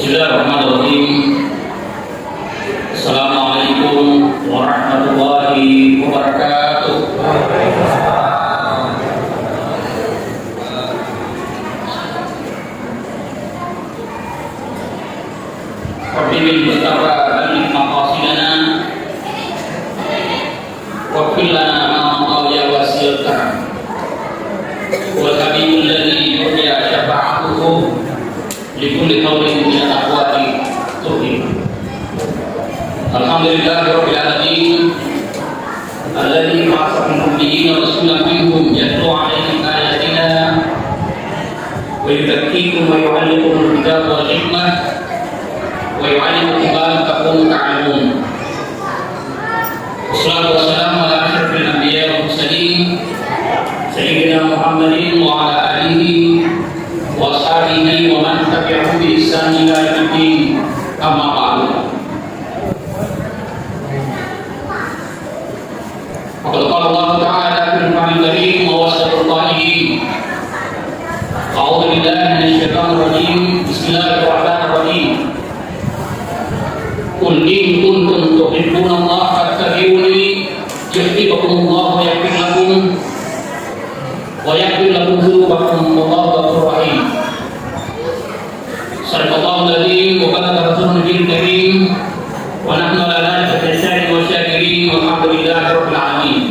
Bismillahirrahmanirrahim. Assalamualaikum warahmatullahi wabarakatuh. Rabbi bil mustafa balik maqasidana wa kullana ma ya wasil karam wal habibul ladzi yuhya syafa'atuhu likulli qawlin min al-aqwali tuhim. Alhamdulillahirabbil alamin alladzi ba'atha nabiyyin rasulan minhum yatlu 'alaihim ayatina wa yuzakkikum wa yu'allimukumul kitaba wal hikmah wa yu'allimukum ma lam takunu ta'lamun. Wassalatu wassalamu ala asyrafil anbiya'i wal mursalin sayyidina Muhammadin wa ala alihi wa ashabihi wa man tabi'ahum bi ihsan ila yaumil din. Amma ba'du. Qala Allah Ta'ala fil Qur'anil Karim wa wasfatul qa'ilin. A'udzu billahi minasy syaithanir rajim. Bismillahirrahmanirrahim. Qul in kuntum tuhibbunallaha fattabi'uni yuhibbukumullahu wa yaghfir lakum wa yaghfir lakum dzunubakum wallahu ghafurur rahim. Sadaqallahu al-azim wa balaga rasulun nabiyil karim wa nahnu ala dzalika minasy wa syakirin walhamdulillahi rabbil alamin.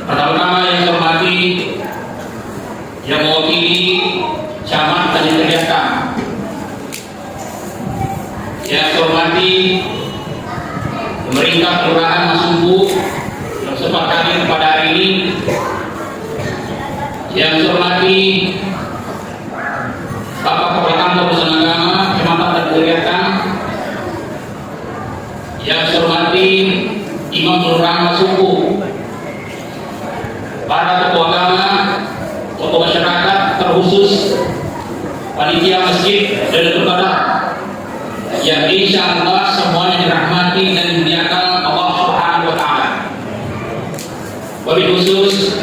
Pertama-tama yang saya hormati yang mewakili camat dan teriakan, yang saya hormati pemerintah kelurahan Masumbu yang sempat hadir pada hari ini, yang saya hormati Bapak Kepala Kantor Urusan Agama, Kecamatan dan Kegiatan, yang saya hormati Imam Kelurahan Masumbu, para tokoh agama, tokoh masyarakat, terkhusus panitia masjid dan kepada yang insya Allah semuanya dirahmati dan dimuliakan Allah Subhanahu wa Ta'ala. Wabil khusus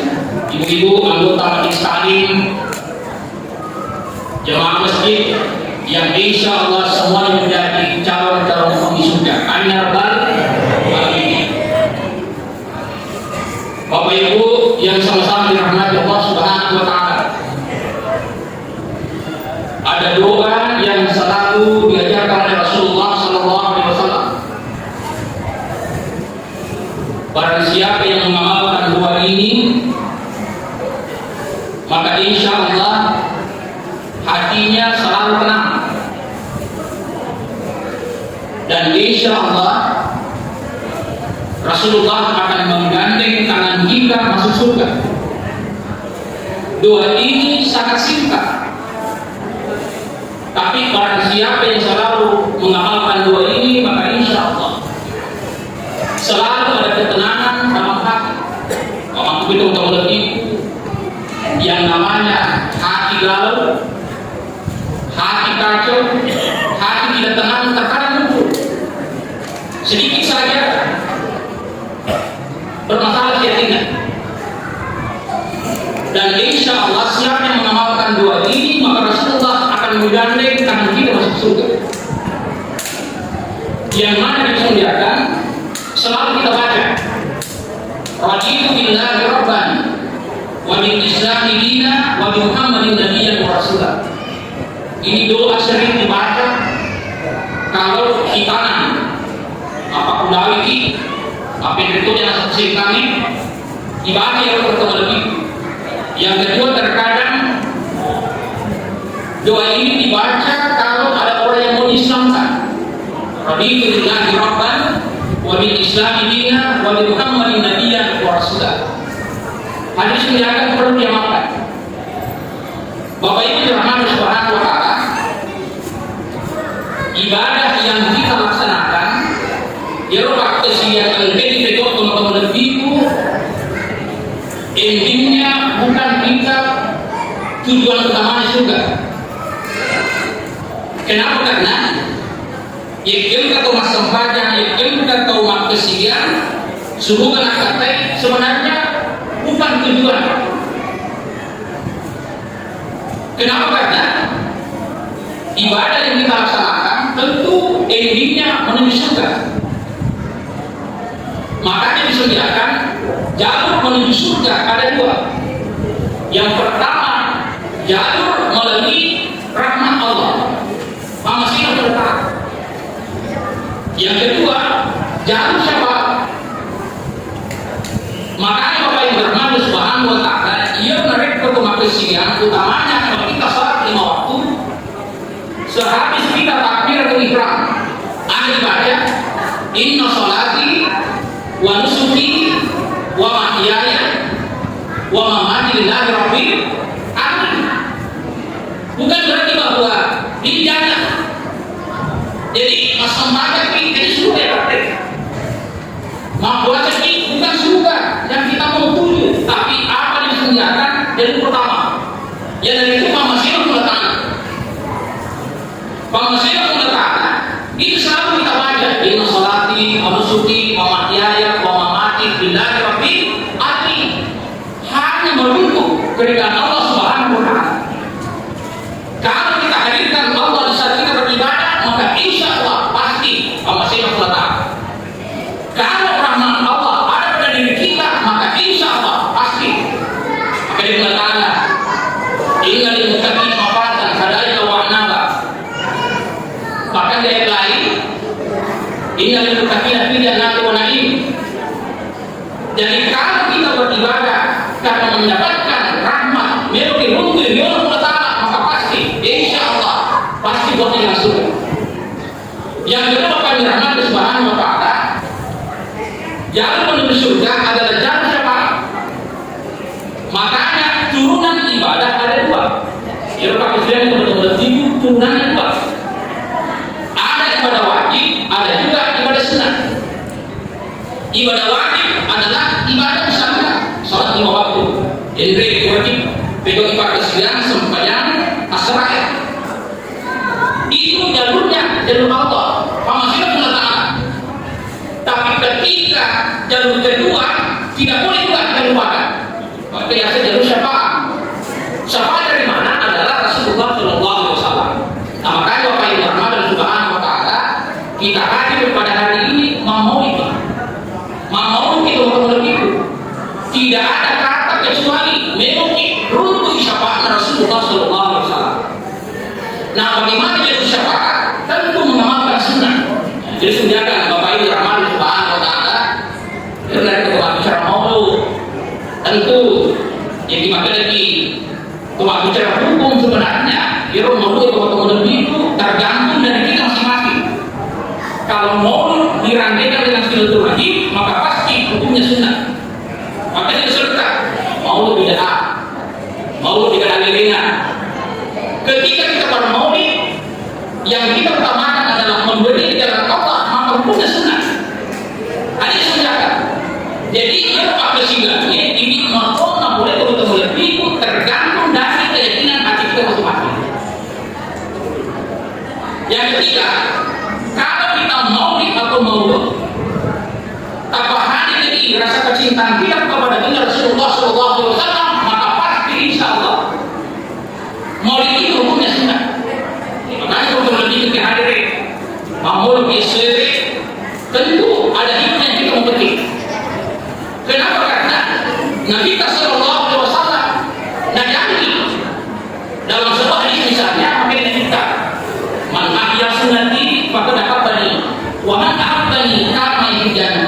ibu-ibu anggota majelis taklim, jemaah masjid yang insya Allah semuanya menjadi calon-calon penghuni surga. Amin ya rabbal alamin. Bapak Ibu yang sama-sama dirahmati Allah Subhanahu wa Ta'ala, ada doa yang selalu diajarkan oleh Rasulullah sallallahu alaihi wasallam. Barang siapa yang mengamalkan doa ini, maka insya Allah hatinya selalu tenang, dan insya Allah Rasulullah akan menggandeng tangan kita masuk surga. Doa ini sangat singkat, tapi barang siapa yang selalu mengamalkan doa ini, maka insya Allah selalu ada ketenangan dalam hati. Kalau kita untuk lebih yang namanya hati galau, hati kacau, hati tidak tenang, terkadang muncul sedikit saja bermasalah keyakinan. Dan insya Allah siapa yang mengamalkan doa ini, maka Rasulullah akan menggandeng tangan kita masuk surga. Yang mana dimuliakan selalu kita baca, raditu billahi rabban wa bil islami dina wa bi muhammadin nabiyyan wa rasulah. Ini doa sering dibaca kalau hitanan apa kudawiki apa itu yang saksi kami dibaca yang pertama lebih. Yang kedua, terkadang doa ini dibaca kalau ada orang yang mau Islamkan. Raditu billahi rabban wa bil islami dina wa bi muhammadin nabiyyan wa rasulah. Hadis ini akan perlu diamalkan. Bapak Ibu dirahmati Subhanahu wa Ta'ala, ibadah yang kita laksanakan di waktu siang lebih betul teman-teman lebih intinya bukan kita tujuan utamanya surga. Kenapa? Karena yakin atau mas sempatnya, yakin atau mak kesian, subukan akatai sebenarnya bukan tujuan. Kenapa? Karena ibadah yang kita laksanakan tentu endingnya menuju surga. Makanya disediakan jalur menuju surga ada dua. Yang pertama, jalur melalui rahmat Allah, masih bertahan. Yang kedua, jalur syafaat. Makanya Bapak Ibu Rahman Subhanahu wa Ta'ala, ia menarik kemakasian utamanya kalau kita salat 5 waktu, sehabis kita takbiratul ihram, ada ibadah inna sholati wa nusuki wa mahyaya wa mamati lillahi rabbil alamin. Bukan berarti bahwa di jannah. Jadi masalah ini surga ya Pak. Membuat ini bukan surga yang kita mau tuju, tapi apa yang disediakan dari pertama. Ya dari itu masih mengatakan, itu selalu kita baca inna sholati wa nusuki wa mahyaya wa mamati lillahi rabbil alamin. Hanya meruntuk keridhaan Allah Subhanahu wa Ta'ala. Kalau kita hadirkan Allah di saat kita beribadah, maka insya Allah pasti masih mengatakan. Kalau rahmat Allah ada pada diri kita, maka insya Allah pasti. Maka dia mengatakan, inna lil muttaqina mafazan hadaika wa anaba. Bahkan di ayat lain, inna lil muttaqina fi jannatin wa na'im. Jadi kalau kita beribadah karena mendapatkan rahmat melalui runtuh Allah Ta'ala, maka pasti insya Allah pasti buat yang surga. Yang kedua, Bapak Rahman Subhanahu wa Ta'ala, jalur menuju surga adalah jalur syafaat. Makanya turunan ibadah ada dua. Ya Bapak Presiden betul-betul turunan dua. Ada ibadah wajib, ada juga ibadah sunnah. Ibadah wajib adalah ibadah misalnya sholat 5 waktu. Jadi wajib pegang ibadah siang sembahyang asar. Itu jalurnya jalur Allah. Masih mengatakan. Tapi ketika jalur kedua tidak boleh juga kita lupakan. Maka biasa jalur syafaat. Syafaat dari mana? Adalah Rasulullah Shallallahu Alaihi Wasallam. Nah makanya Bapak Ibu Rahman Subhanahu wa Ta'ala, kita hadir pada hari ini mau itu tidak ada kata kecuali memiliki runtuh syafaat Rasulullah Shallallahu Alaihi Wasallam. Nah bagaimana jalur syafaat? Tentu mengamalkan sunnah. Jadi sediakan Bapak Ibu Rahman Subhanahu wa Ta'ala dari bicara maulud. Tentu yang dimakai lagi bicara hukum sebenarnya. Kira maulud atau itu tergantung dari kita masing-masing. Kalau maulud dirangkaikan dengan silaturahim, maka pasti hukumnya sunnah. Makanya diserta maulud bid'ah, maulud dengan aliran. Ketika kita bermaulid, yang kita utamakan adalah memberi di jalan Allah, maka hukumnya sunnah. Ada disediakan. Jadi yang apa singgatnya ini makna boleh betul-betul itu tergantung dari keyakinan hati kita masing-masing. Yang ketiga, kalau kita maulid atau maulud, tambahan dari rasa kecintaan kita kepada Rasulullah Shallallahu Alaihi Wasallam, maka pasti insya Allah maulid itu hukumnya sunnah. Makanya kalau lebih ke hadirin maulid isri tentu ada hikmah yang kita mengerti. Kenapa? Karena Nabi Shallallahu Alaihi Wasallam nabi dalam sebuah hadis misalnya mungkin kita man ahya sunnati maka dapat bani wa man ahabbani kama yujana.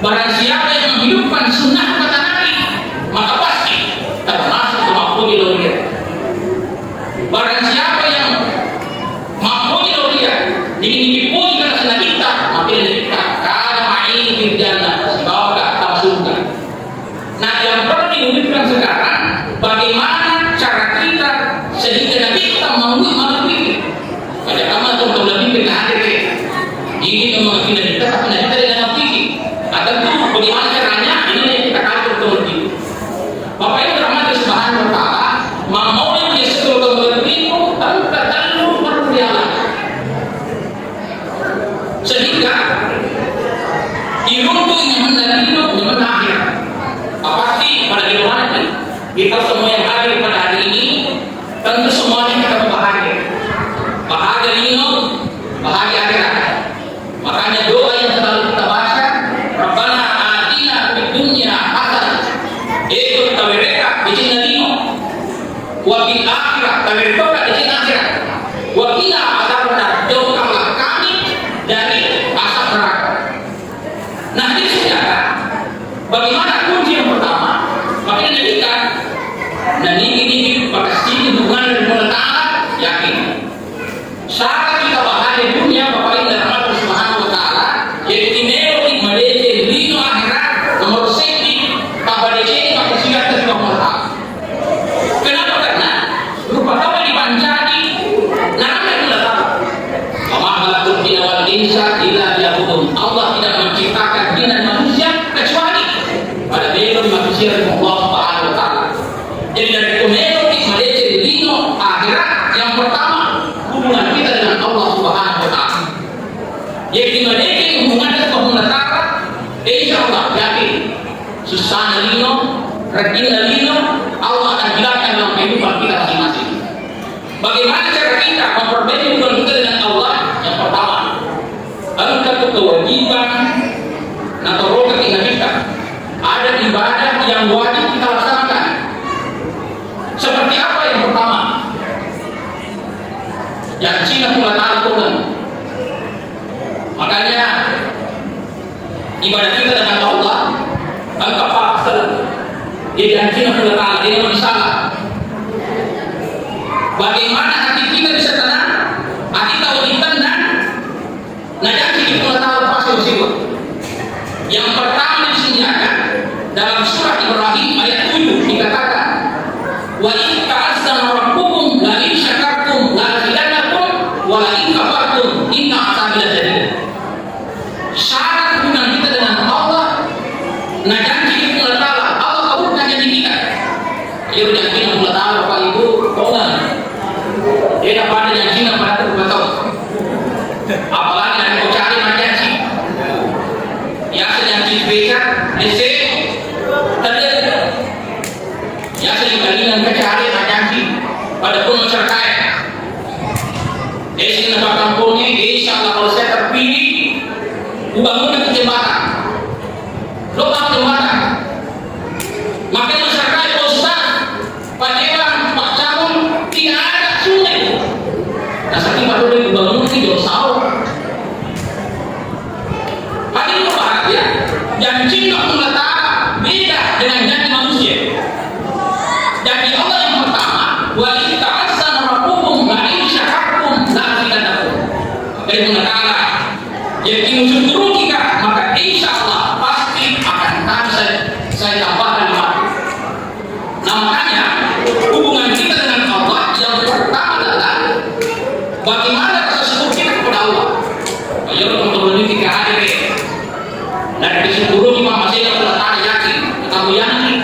Barang siapa yang menghidupkan sunnah kata Nabi, maka pasti termasuk mampu diloria. Barang siapa yang mampu diloria, dipuji karena sunnah kita, maka dia kita karena main di jannah, dibawa ke atas surga. Nah, yang perlu dihidupkan sekarang, bagaimana cara kita sehingga Nabi kita memenuhi ini. Pada kamu untuk lebih berhadir ini memang tidak kita tapi kita dengan Nabi. Tentu bagaimana caranya ini yang kita akan bertemu. Bapak Ibu Rahman Subhanahu wa Ta'ala, mau yang seluruh itu terlalu berlebihan. Sehingga diruntuh nyaman dan hidup nyaman akhir. Apa sih pada kehidupan ini? Kita semua yang hadir pada hari ini tentu semuanya kita berbahagia. wa bil akhirah, kami bertobat di akhirat, wa qina adzabannar, jauhkanlah kami dari asap neraka. Nah, ini saudara, bagaimana kunci yang pertama? Makanya jadikan dan ini pasti hubungan dengan Allah Ta'ala, yakin. Syarat kita bahagia dunia bapak dan Allah Subhanahu Wa Ta'ala, yaitu dinero di Malaysia lino akhirat nomor senti kabar ini pakai sigat dari Allah Ta'ala. Kenapa? Karena rupa kau dipancani nama Allah Ta'ala. Amahalah jin wal insa illa liya'budun. Allah tidak menciptakan jin dan manusia kecuali pada beliau manusia dengan Allah Subhanahu Wa Ta'ala. Jadi dari dinero di Malaysia lino akhirat yang pertama hubungan kita dengan Allah Subhanahu Wa Ta'ala. Jadi dimiliki hubungan dengan Allah Ta'ala, insya Allah yakin susah lino, rajin lino, Allah akan jelaskan dalam kehidupan kita masing-masing. Bagaimana cara kita memperbaiki hubungan kita dengan Allah? Yang pertama, angkat kewajiban atau rokat kita. Ada ibadah yang wajib kita laksanakan. Seperti apa yang pertama? Yang Cina pula Tuhan. Makanya ibadah kita dengan Allah angka pasal yang Cina pula Ta'ala dia salah. Bagaimana hati kita bisa tenang? Hati tahu tenang. Nah, jangan pula Ta'ala pasal siapa? Yang pertama disediakan dalam surah Ibrahim ayat 7 dikatakan, wa in ta'azzana rabbukum la in syakartum la azidannakum wa la in kafartum inna azabi lasyadid. Syarat hubungan kita dengan Allah, nah janji kita Ta'ala, Allah kabulkan janji kita. Ia janji Allah Ta'ala Bapak Ibu, tolong. Dia dapat ada janji pada terbatas. Apalagi ada kau cari janji. Ya janji beca, dese, terjadi. Ya sekali yang cari janji pada pun masyarakat. Desi nama kampungnya, insya Allah kalau saya terpilih, bangunan jembatan, lubang jembatan. Makanya masyarakat Ustaz, Pak Dewan, Pak Calon tidak ada sungai. Nah, saking baru dibangun di jauh sahur. Hadirin berbahagia, janji Allah Ta'ala beda dengan janji manusia. Janji Allah yang pertama, wa in ta'azzana rabbukum la in syakartum la azidannakum. Dari Allah Ta'ala, jadi syukur kita, maka insya Allah pasti akan saya tambahkan lagi. Nah, makanya hubungan kita dengan Allah yang pertama adalah bagaimana rasa syukur kita kepada Allah. Ayo teman-teman ini kita hadir. Dan disyukuri Imam masih yang telah yakin, kamu yakin.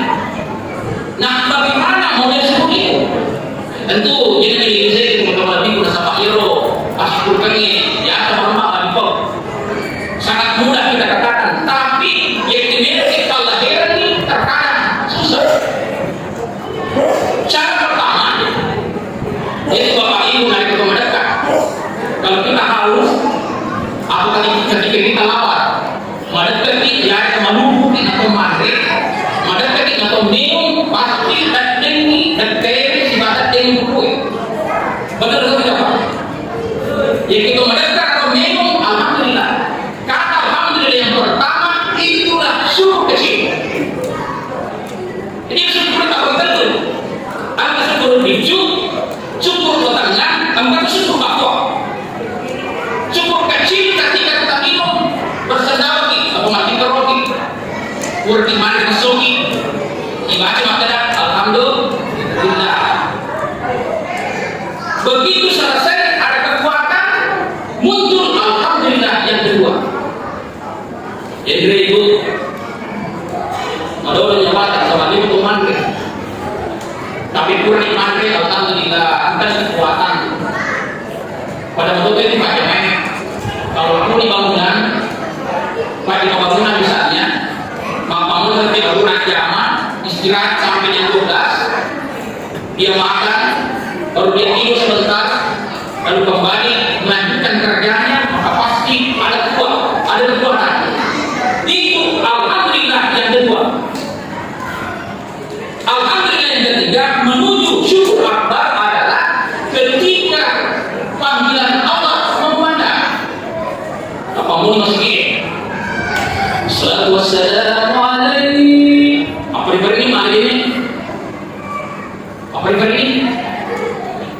Nah, bagaimana mau syukur itu? Tentu jadi saya teman-teman ini sudah sampai hero, syukur kami ya teman-teman Abang. Sangat mudah kita katakan, tapi yang dimiliki kelahiran ini terkadang susah. Cara pertama, yaitu Bapak Ibu naik ke mendekat. Kalau kita harus, apakah ketika kita lapar, mendekati ya menunggu atau maghrib, mendekati atau minum pasti dan tinggi dan kiri sifatnya tinggi kue. Betul atau tidak Pak? Jadi kita mendekat atau minum, alhamdulillah. Kata alhamdulillah yang pertama itulah syukur kecil. Jadi syukur tak betul. Ada syukur hijau, syukur tengah, tempat syukur bakwa. Syukur kecil ketika kita minum bersendawaki atau mati roti, kurang mandi masuki, dibaca makanan, alhamdulillah. Begitu selesai ada kekuatan, muncul alhamdulillah yang kedua. Jadi ibu, ada jabatan sama dia untuk mandi, tapi kurang mandi, alhamdulillah ada kekuatan. Pada waktu itu pakai main. Kalau aku di bangunan, pada bangunan misalnya, bangun nanti bangunan jamaah, istirahat sampai jam 12, dia makan, baru dia tidur sebentar, lalu kembali melanjutkan kerjanya, maka pasti ada kekuatan. Itu alhamdulillah yang kedua. Alhamdulillah yang ketiga menuju syukur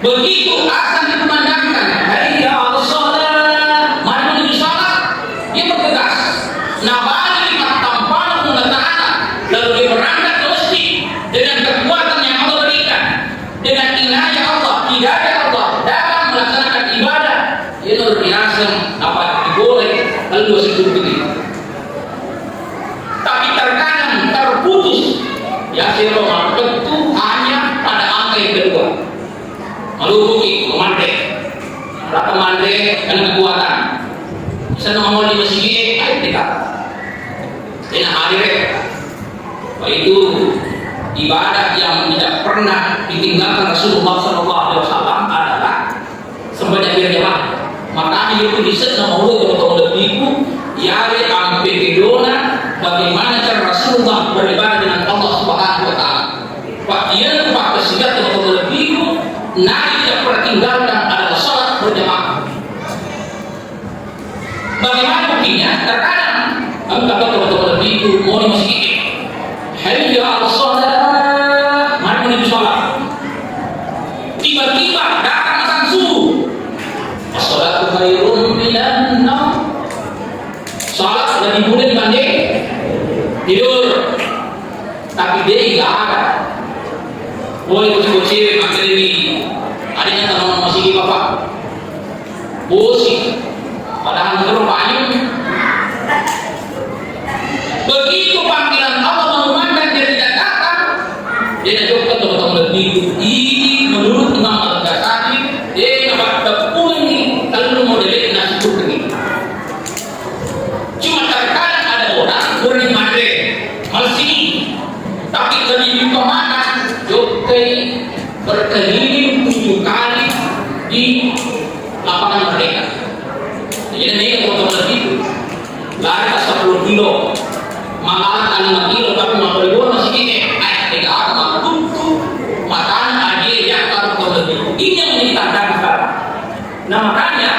Begitu azan dikumandangkan, hayya 'alas shalah, mari menuju salat, dia bergegas. Nabali tampan mengatakan, lalu dia berangkat ke masjid dengan kekuatan yang Allah berikan, dengan inayah Allah, hidayah Allah dalam melaksanakan ibadah. Dia luar biasa, apa boleh lalu seperti itu. Tapi terkadang terputus. Ya siroma tentu hanya pada angka yang kedua. Melubuki, memandai, rata mandai dengan kekuatan. Senang mau di masjid, ayo dekat. Dan hadir. Itu ibadah yang tidak pernah ditinggalkan Rasulullah SAW adalah sebanyak berjamaah. Makanya itu disebut nama Allah untuk lebihku. Yare ampe kedona bagaimana cara Rasulullah beribadah dengan Allah Subhanahu wa taala. Pak dia pak kesigat untuk lebihku, nabi tidak pernah tinggalkan adalah salat berjamaah. Bagaimana buktinya? Terkadang engkau untuk lebihku mau di masjid. Hayya 'alas shalah, mari menuju salat. Tiba-tiba datang azan subuh. As-salatu khairun minan naum. Salat sudah dimulai dibanding tidur, tapi dia nggak ada. Boleh bocil-bocil makan ini, adanya teman masih di bapak, bosi, padahal terus banyak. Begitu panggilan Allah mengumandang dia tidak datang, dia najukkan teman-teman lebih. Ini menurut Imam Al-Ghazali, dia dapat tepung ini kalau mau dilihat nasi putih. Cuma terkadang ada orang bermatre masih, tapi lebih kemana? Jokai berkeliling 7 kali di lapangan mereka. Jadi ini teman-teman itu lari 10 kilo, malah 5 kilo, tapi mau berdua masih ini. Tidak ada mampu, makanya ada yang kalau lebih. Ini yang menjadi tanda besar. Nah makanya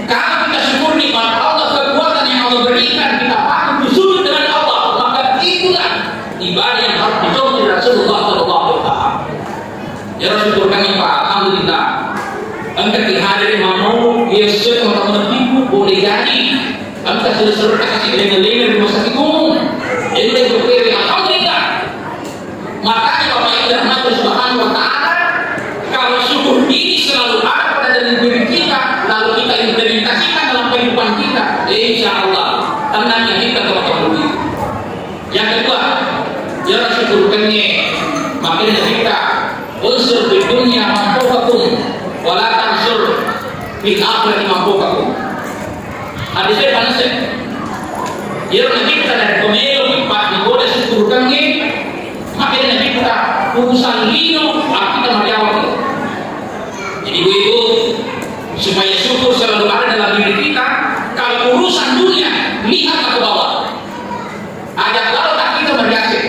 kalau kita syukur nikmat Allah, kekuatan yang Allah berikan, kita patut bersujud dengan Allah, maka itulah ibadah yang harus dicontoh dari Rasulullah SAW. Ya Rasulullah kami Pak, alhamdulillah. Engkau dihadiri mau, ya sesuai teman-teman ibu boleh jadi. Engkau sudah seru kasih dengan di masa umum. Jadi dia berpikir, alhamdulillah. Makanya Bapak Ibu dan Majelis Subhanahu wa taala, kalau syukur ini selalu ada pada diri kita, lalu kita implementasikan dalam kehidupan kita, insya Allah tenangnya kita teman-teman. Yang kedua, jangan syukurkannya, makanya kita unsur di dunia mampukakum, wala tansur fil akhirati mampukakum. Hadisnya panas ya. Jangan kita dari pemilu Pak digoda syukurkannya, makanya kita urusan lino kita menjawab. Jadi ibu-ibu supaya syukur selalu ada dalam diri kita. Kalau urusan dunia lihat ke bawah, ada kalau tak kita berhasil.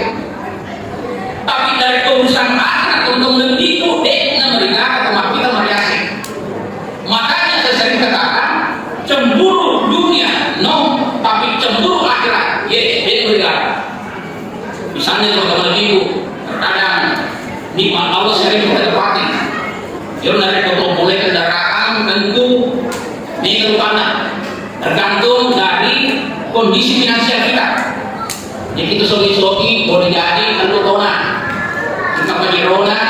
Tapi dari urusan akhirat untuk menipu mereka atau kita berhasil. Makanya saya sering katakan cemburu dunia no, tapi cemburu akhirat yes, mereka. Misalnya teman-teman ibu, terkadang nikmat Allah sering kita dapati. Jangan dari boleh kendaraan tentu ini kerupanan tergantung dari kondisi finansial kita. Jadi itu sogi-sogi boleh jadi tentu kona, kita bagi rona,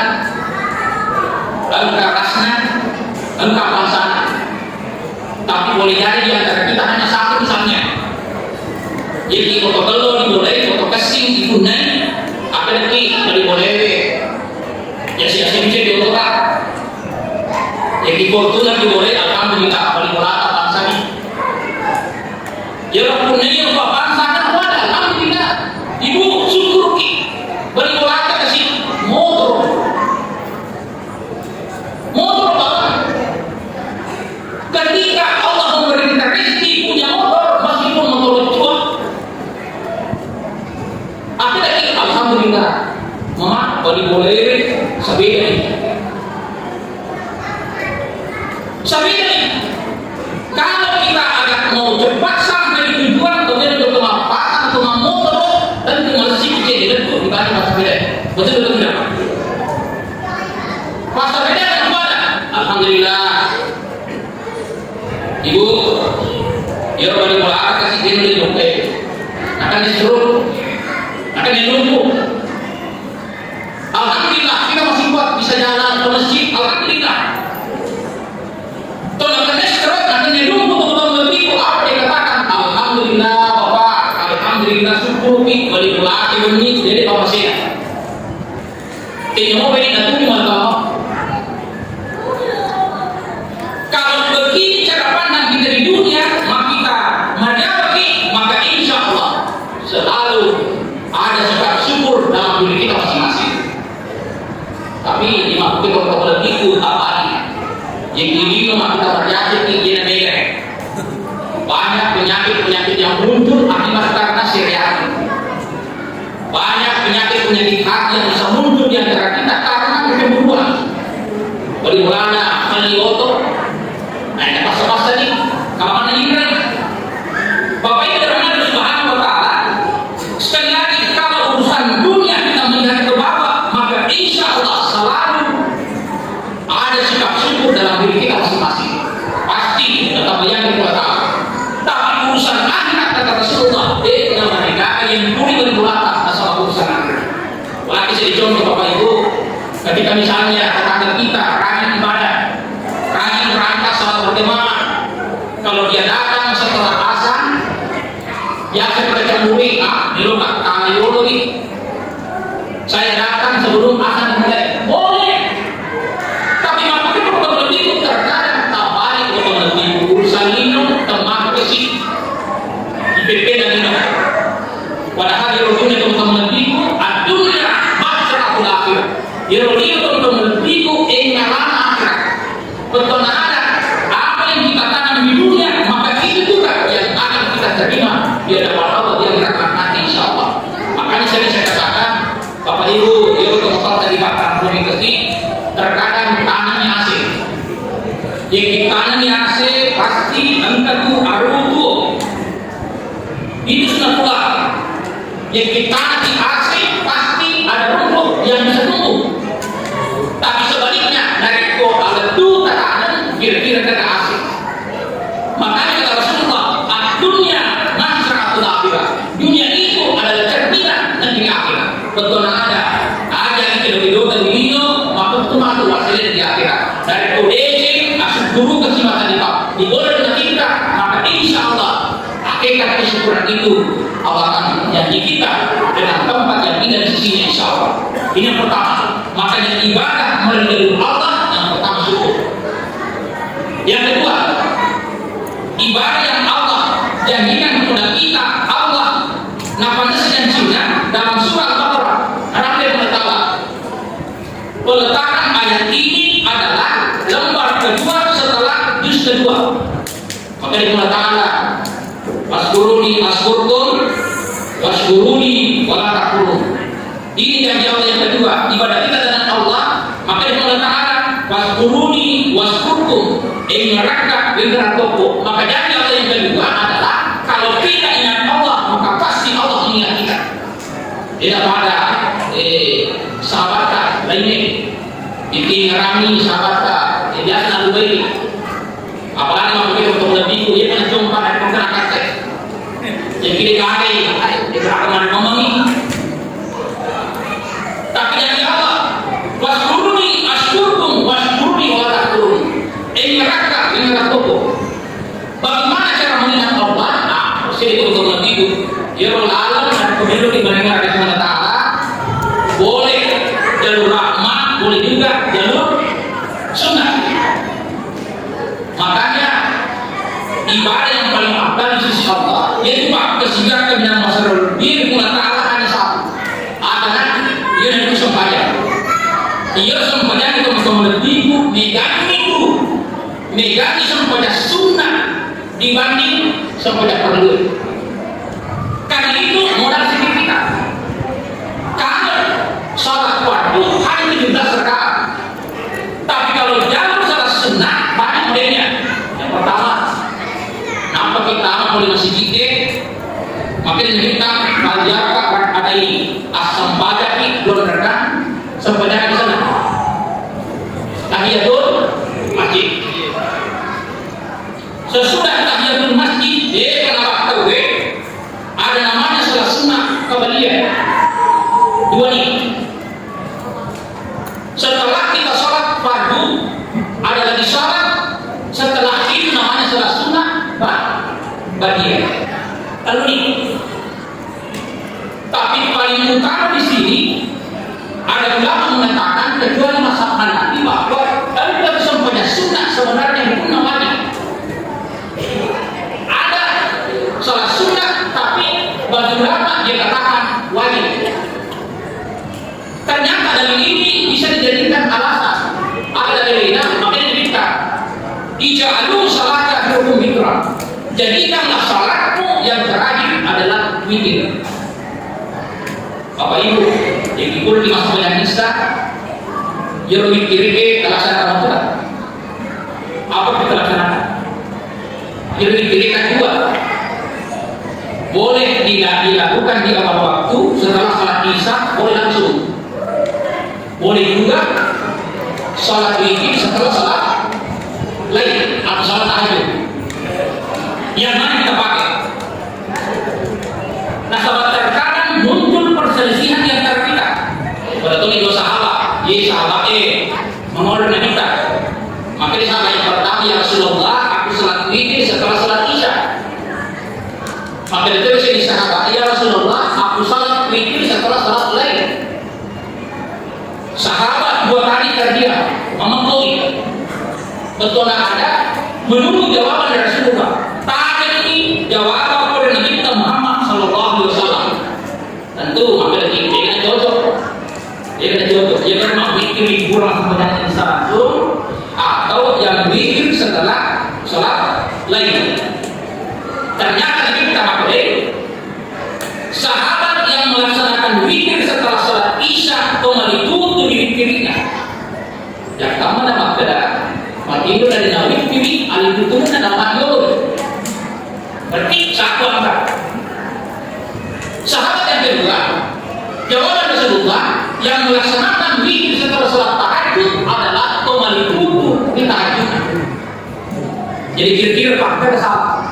engkau rasna, engkau pansana. Tapi boleh jadi di antara kita hanya satu misalnya. Jadi foto telur diboleh, foto kesing digunai, apa lagi dari boleh. Ya siapa bisa diotak. Jadi Fortuner diboleh, alhamdulillah paling merata bangsa ini. Ya punai yang bangsa kan ada, alhamdulillah. Ibu syukur ki, beri merata kasih motor banget. Ketika Allah memberi kita rezeki punya motor, meskipun motor tua, akhirnya alhamdulillah, mama beri boleh sepeda ini. Kalau kita agak mau cepat sampai di tujuan, kemudian untuk kemampasan atau motor, tentu masih kecil di depan dibanding masa beda. Betul tidak? Alhamdulillah. Ibu, ya balik bola kasih dia di dompet. Akan disuruh, akan dilumpuh. Alhamdulillah kita masih kuat bisa jalan ke masjid. Alhamdulillah. Tolong sekarang akan dilumpuh betul lebih apa dia katakan. Alhamdulillah Bapak, alhamdulillah syukur pi balik bola ini jadi apa sih? Tidak mau beri datu malah. Kalau begini cara pandang kita di dunia, maka insya Allah selalu ada sikap syukur dalam diri kita masing-masing. Tapi lima kita kalau ikut apa yang ini maka kita terjadi tinggi dan negara. Banyak penyakit yang muncul akibat karena syariat. Banyak penyakit hati yang bisa muncul di antara kita karena kecemburuan. Bagaimana melioto? Nah, ini masa-masa nih, kapan ini? Bapak Ibu dan Allah Subhanahu wa Ta'ala, sekali lagi kalau urusan dunia kita melihat ke bawah, maka insya Allah selalu ada sikap syukur dalam diri kita masing-masing. Pasti tetap yakin kepada Allah. Tapi urusan akhirat kata Rasulullah, mereka yang duri berbulatan masalah urusan akhirat. Lagi saya contoh Bapak Ibu, ketika misalnya tetangga kita rajin ibadah, rajin berangkat salat berjamaah, kalau dia datang setelah azan, biasa kita cemburi, di rumah kayu lagi. Saya datang sebelum azan mulai, boleh. Tapi maka kita betul-betul terkadang tak balik betul-betul urusan minum, teman besi, IPP dan minum. Padahal di dunia teman-teman itu, dunia masyarakat akhir. Di dunia teman-teman itu, engalan akhirat. Betul ada apa yang kita tanam di dunia, maka itu juga yang akan kita terima di hadapan Allah yang akan nanti insya Allah. Makanya saya katakan, Bapak Ibu, ya betul-betul tadi Pak Taruni Keti, terkadang tanamnya asing. Yang ditanami asing pasti entah itu arutu. Itu sudah pula. Yang ditanami asing pasti ada rumput yang bisa tumbuh. Tapi sebaliknya dari kota itu tekanan kira-kira kena asing. Makanya kata Rasulullah, dunia masyarakat akhirat. Dunia itu adalah cerminan nanti akhirat. Betul ada. Ada yang tidak didoakan di dunia, maka itu masuk wasilah di akhirat. Dari kodesi, asal guru kesimatan di boleh dengan kita, maka insya Allah hakikat kesyukuran itu Allah akan janji kita dengan tempat yang indah di sisinya insya Allah. Ini yang pertama. Makanya ibadah melalui Allah yang pertama syukur. Yang kedua, ibadah yang Allah janjikan kepada kita Allah nafas janjinya dalam surah Al-Baqarah. Karena dia mengatakan peletakan ayat ini adalah lembar kedua setelah juz kedua. Maka dia mengatakan waskuruni askurkum waskuruni wala takfurun. Ini janji Allah yang kedua, ibadah kita dengan Allah. Maka dia mengatakan waskuruni waskurkum ingaraka binratoko. Maka janji Allah yang kedua adalah kalau kita ingat Allah maka pasti Allah mengingat kita. Tidak ada sahabat lainnya bikin rami sahabat biasa lalu baik. Apalagi mau kita untuk lebih dia pernah jumpa dan pernah kata yang kita kari dia berakan ngomongin. Tapi janji Allah waskuruni askurkum waskuruni wala takfurun. Ingaraka binratoko. Bagaimana cara mengingat Allah? Nah, saya itu untuk lebih dia lalu dan pemilu dibandingkan dengan Allah Ta'ala. Boleh jalur rahmat, boleh juga jalur sunnah. Makanya ibadah yang paling afdal di sisi Allah yaitu kesinggakan dan masyarakat diri Allah Ta'ala hanya satu adalah dia yang sembahyang. Ia sembahyang itu menjadi negasi sembahyang sunnah dibanding sembahyang perlu. Karena itu modal sedikit kita. Kalau salat fardu hanya 17 rakaat. Tapi kalau jalur salat sunnah banyak modelnya. Yang pertama, nampak kita mulai masih gede, makin kita belajar ada ini asam pajak ini belum rakaat sembahyang di sana. Tahiyatul bagian. Lalu nih, tapi paling utama di sini ada ulama mengatakan kecuali mazhab Hanafi bahwa dalam kesemuanya sunnah sebenarnya bukan namanya. Ada salah sunnah tapi bagi ulama dia katakan wajib. Ternyata dalil ini bisa dijadikan alasan. Ada dalil ini makanya diberikan. Ija'alu salata hukum witra. Jadikanlah salatmu yang terakhir adalah witir. Bapak Ibu, yang ikut di masa banyak nista, yang witir ini terlaksana apa? Apa kita laksanakan? Yang witir kedua boleh tidak dilakukan di awal waktu setelah salat isya, boleh langsung. Boleh juga salat witir setelah salat lain atau salat tahajud. Yang mana kita pakai? Nah, sahabat terkadang muncul perselisihan di antara kita. Pada tuh dua sahabat, sahabat mengolah kita. Maka sahabat yang pertama, ya Rasulullah, aku salat witir setelah salat isya. Maka itu bisa disahabat, ya Rasulullah, aku salat witir setelah salat lain. Sahabat dua kali terdiam, memengkoi. Betul ada menunggu jawaban dari Rasulullah. Tanya ini jawaban oleh Nabi kita Muhammad Sallallahu Alaihi Wasallam. Tentu maka dia kena cocok. Dia kan mau mikir liburan sebenarnya langsung atau yang mikir setelah sholat lain. Ternyata kita pakai sahabat yang melaksanakan witir setelah sholat isya kembali tutup witirnya. Yang pertama nama beda. Mati itu dari Nabi Nabi alih itu ada makhluk. Berarti satu angka. Sahabat yang kedua, jawaban Rasulullah yang melaksanakan witir setelah sholat tahajud adalah kembali tutup di tahajud. Jadi kira-kira fakta salah.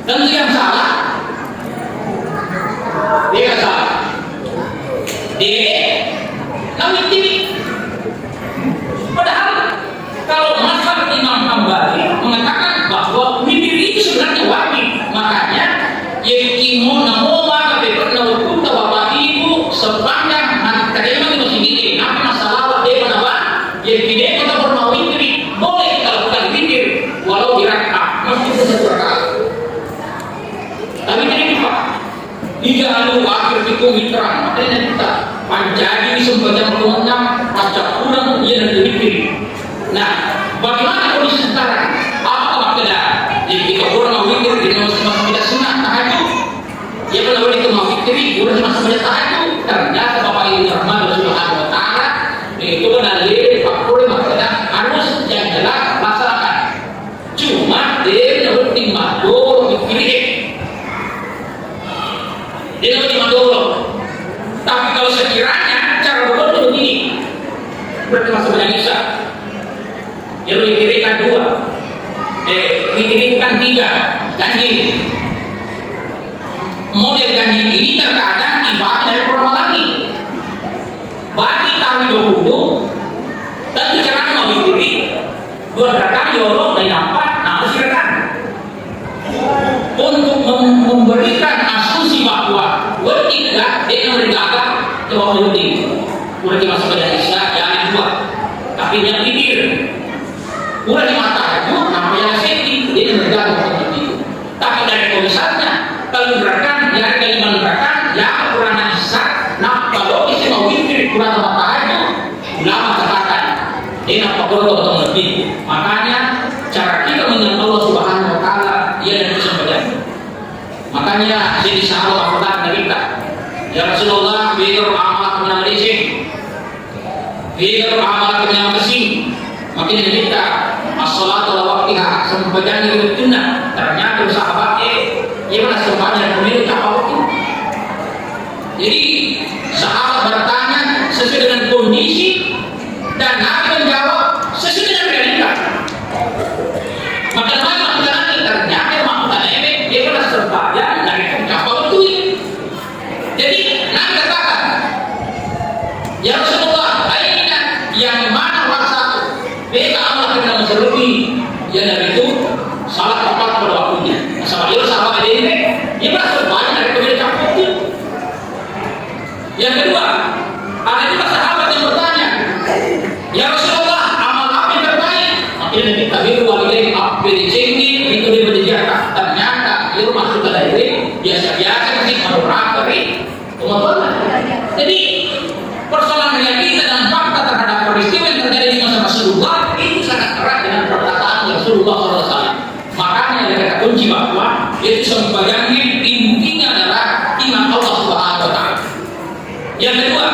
Tentu yang salah, dia salah. Dia Nabi Nabi. Padahal kalau mazhab Imam Hambali mengatakan bahwa witir itu sebenarnya wajib, makanya yakimu namoma bebekna hukum bapak ibu sepanjang terima di masjid ini, apa masalah dia apa? Yang tidak kita pernah witir boleh kita lakukan witir walau di rakaat meskipun satu rakaat. Tapi tidak pak. Tiga lalu akhir itu witran, makanya kita panjang sembahyang mengenam pacak kurang ia dan witir. Nah, bagaimana kondisi sekarang? Apa maksudnya? Jadi kita orang mau witir di masa tidak sunnah tahajud. Ya kalau kita mau witir, orang masa tidak tahajud. Ternyata Bapak Ibu Rahman Subhanahu Wa Taala itu dalil faktor maksudnya harus yang jelas laksanakan. Cuma dia dapat timbul witir. Dia dapat timbul. Tapi kalau sekiranya cara berbeda begini, berarti masa banyak isya. Yang witirkan dua, witirkan tiga, janji. Model janji ini terkadang ibarat dari pertama lagi. Bagi tahun 20, dan bicara mau witiri, dua rekan jorok dari nampak, nah silakan. Untuk memberikan asumsi bahwa tidak dia memberikan jawab penting. Udah dimasuk pada isya, jangan dua, tapi yang witir. Udah di mata itu, apa yang sedih, dia menjaga seperti itu. Tapi dari komisarnya, kalau gerakan, ya ada iman gerakan, ya kekurangan isya. Nah, kalau isi mau witir, kurang mata itu, ulama katakan, dia nampak berdoa atau lebih. Makanya, cara kita mengenal Allah Subhanahu Wa Taala, dia dan kesempatan. Makanya, jadi sahabat Allah dari kita. Ya Rasulullah, biar amat menamrisik, biar amat menamrisik. Makin kita as-salatu ala waqtiha sempajang itu benar. Ternyata sahabatnya gimana semuanya pemilik apa waktu. Jadi sahabat bertanya sesuai dengan kondisi dan Nabi menjawab sesuai dengan realita. Maka mana nanti ternyata makna ini dia adalah sebagian dari apa waktu. Jadi Nabi katakan, ya Rasulullah, yang mana waktu beda amal kita lebih, ya dari itu salat tepat pada waktunya. Ini kita biru walidain apel cengki itu dia berjaka. Ternyata dia masuk ke dalam biasa-biasa sih kalau rakeri, teman-teman. Jadi persoalan yang kita dan fakta terhadap peristiwa yang terjadi di masa Rasulullah itu sangat erat dengan perkataan Rasulullah SAW. Makanya ada kata kunci bahwa itu sebagiannya intinya adalah iman Allah Subhanahu Wa Taala. Yang kedua,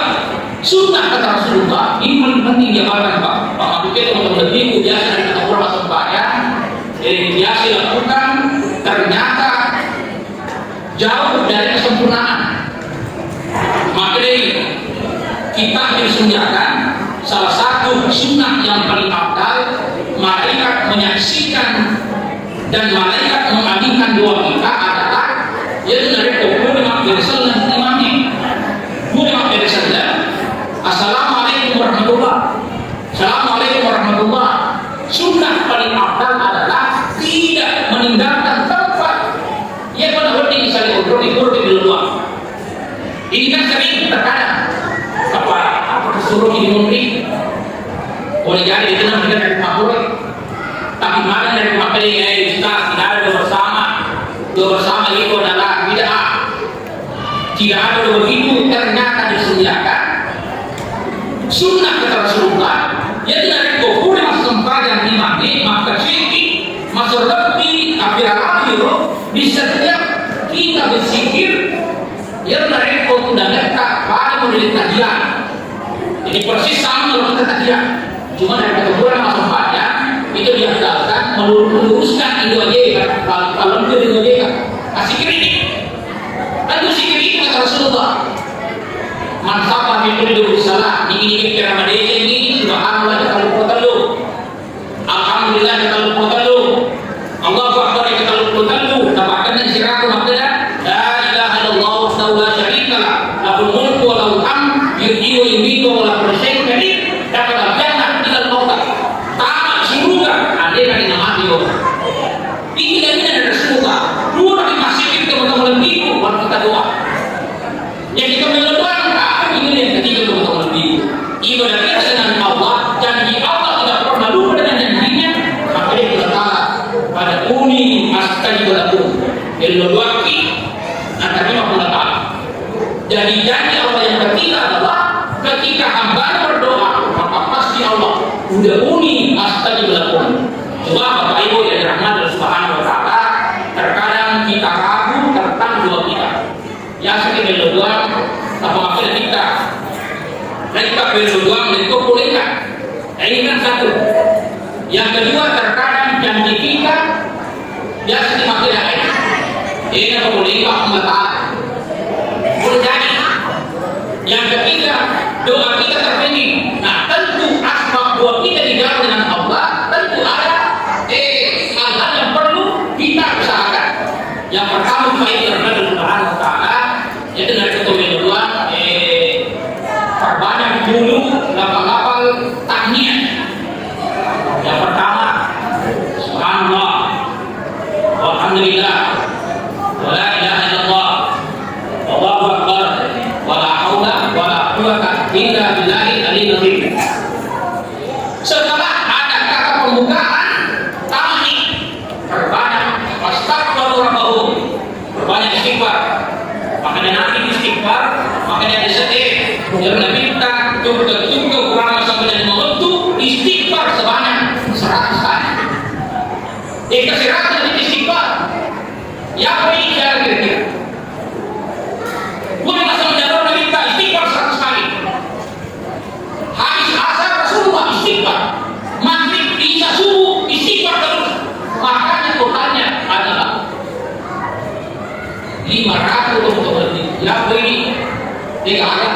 sunnah kata Rasulullah ini paling penting diamalkan Pak. Pak Abdul teman-teman itu biasa dari kata ulama sembahyang, biasa dilakukan, ternyata jauh dari kesempurnaan. Makanya kita disunahkan salah satu sunnah yang paling afdal, malaikat menyaksikan dan malaikat mengaminkan doa kita adalah yaitu dari pukul 5 dari salat imamnya. Mulai dari salat. Assalamualaikum warahmatullah. Assalamualaikum warahmatullah. Sunnah paling afdal adalah tidak meninggalkan tempat yang penting sekali untuk di luar. Ini kan sering terkadang apa disuruh di menteri boleh jadi itu namanya dari makhluk. Tapi mana dari makhluk yang kita tidak ada dua bersama itu adalah bid'ah. Tidak ada begitu ternyata disediakan sunnah kata Rasulullah. Jadi dari kubur yang sempat yang dimani maka syirki masuk lebih akhir-akhir di setiap kita bersikir yang dari kubur dan dekat pada model kajian. Ini persis sama dengan kita kajian. Cuma dari kubur yang sempat ya itu diandalkan meluruskan itu aja kalau itu aja asikir ini. Dan sikir ini kata Rasulullah. Mansabah itu dulu salah ini kira Malaysia ini subhanallah kalau potalu alhamdulillah kalau potalu Allahu akbar kalau potalu tabakan dan siratu makna la ilaha illallah wa la syarika lah lahul mulku wa lahul hamd yuhyi wa yumiitu wa la kulli syai'in qadir dapat al-jannah ila al-maut tamat surga ada yang nama dia ini dari Rasulullah dua di masjid teman-teman itu waktu kita doa yang kita mendoakan ini yang ketiga teman-teman itu ibadah kita dengan Allah janji Allah tidak pernah lupa dengan janjinya maka dia berkata pada uni astajib lakum ilmuwaki akan 50 tahun jadi janji Allah yang ketiga adalah ketika hamba berdoa maka pasti Allah udah uni astajib lakum. Coba Bapak Ibu yang dirahmati Allah Subhanahu Wa Taala terkadang kita ragu tentang doa kita yang sekali berdoa apa maksudnya kita berdoa itu bolehkan ini kan satu yang kedua terkadang janji kita biasa dipakai lain ini apa boleh boleh jadi yang ketiga doa kita terpenuhi nah tentu asbab doa kita dijawab dengan Allah tentu ada hal-hal yang perlu kita usahakan yang pertama baik terhadap Subhanahu Wa Taala yaitu dari kedua perbanyak dulu lafal-lafal tahniah. Yang pertama subhanallah walhamdulillah wala ilaha illallah wallahu akbar wala haula wala quwwata illa billahi al-aliyyil azim. Setelah ada kata pembukaan tahniah perbanyak astagfirullahaladzim perbanyak istighfar makanya nanti istighfar makanya disedih yang minta tunggu kurang sampai dari momentu istighfar sebanyak 100 kali kasih rata dari istighfar yang ini saya kira-kira boleh masuk menjawab dan minta istighfar 100 kali habis asar Rasulullah istighfar maghrib isya subuh istighfar terus makanya totalnya adalah 500 untuk lebih yang ini 3 ayat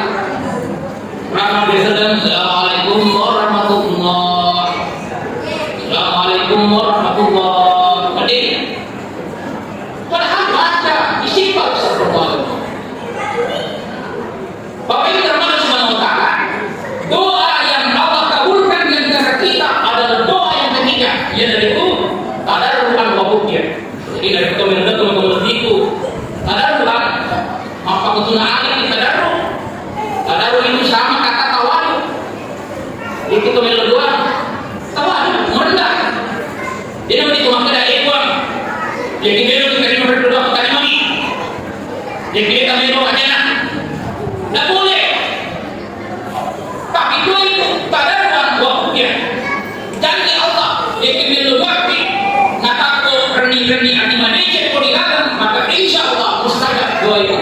Assalamualaikum warahmatullahi Assalamualaikum warahmatullahi Hadir padahal baca istighfar seperti Bapak Ibu termasuk Subhanahu Wa Ta'ala doa yang Allah kabulkan di antara kita adalah doa yang ketiga yaitu tadarruan wa bukia jadi dari teman-teman itu tadarruan apa betul ada tadarruan itu sama kata tawadu itu kemudian doa tawadu merendah Ikimil waktu natako reni-reni ati manece ko dilagan, maka insya Allah mustajab doa itu.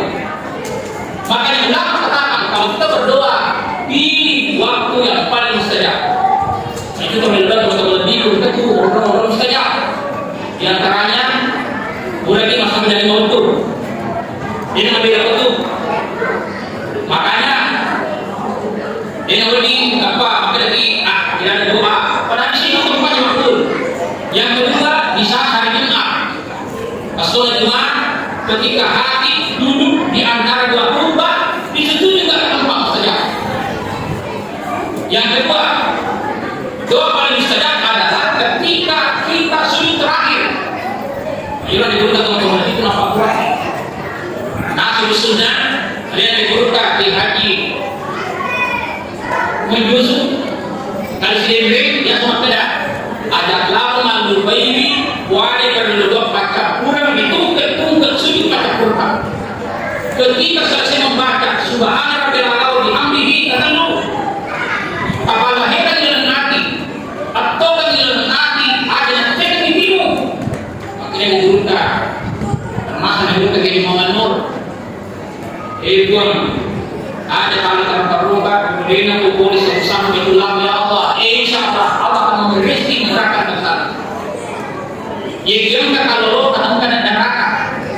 Makanya ulama katakan kalau kita berdoa pilih waktu yang paling mustajab. Itu teman-teman untuk lebih kita tuh orang-orang mustajab. Di antaranya berarti masa menjadi waktu. Ini menjadi waktu. Makanya ini lebih apa? Maka dari tidak ada doa. Pada di sini untuk banyak waktu. Yang kedua bisa hari Jumat. Pas sholat Jumat ketika hati duduk di antara dua kubah, di situ juga tempat mustajab. Yang kedua, doa paling mustajab adalah ketika kita sujud terakhir. Inilah dibutuhkan teman-teman itu nampak kurang. Nah, sujud sunnah ada yang dibutuhkan di haji menjusuk kali sedemikian ya semua tidak ada lama lupaini wali berduduk baca kurang ditungkit sujud baca Quran. Ketika selesai membaca subhana rabbil a'la bihamdihi tatalu apabila heran yang nanti atau yang nanti ada yang cek bingung akhirnya dibutuhkan termasuk dibutuhkan jadi Muhammad Nur ada kali terluka kemudian aku boleh bersama berulang ya Allah insya Allah Allah akan memberi rezeki neraka besar. Yang kalau lo tanamkan neraka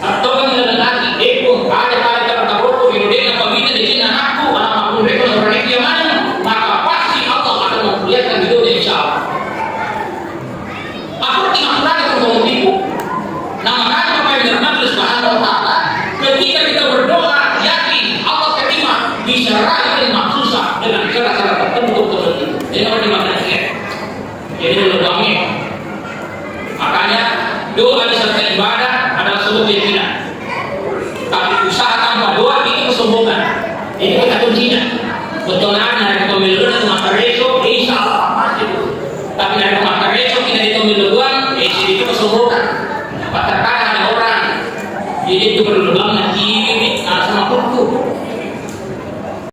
atau kan lagi ada kali terluka kemudian apabila di sini aku anak aku mereka orang yang mana maka pasti Allah akan memperlihatkan itu insya Allah. Aku tidak pernah ketemu ibu. Nah makanya apa yang dirahmati Subhanahu wa Ta'ala ketika kita berdoa yakin Allah terima diserah terima susah dengan cara-cara tertentu seperti itu. Ini harus dimaknai. Jadi berdoa. Makanya doa disertai ibadah adalah sebuah keyakinan. Tapi usaha tanpa doa itu kesombongan. Ini kita kuncinya. Betulan dari pemilu dan makareso, insya Allah pasti itu. Tapi dari makareso kita di pemilu itu kesombongan. Terkadang ada orang jadi itu berlubang nanti sama kurku.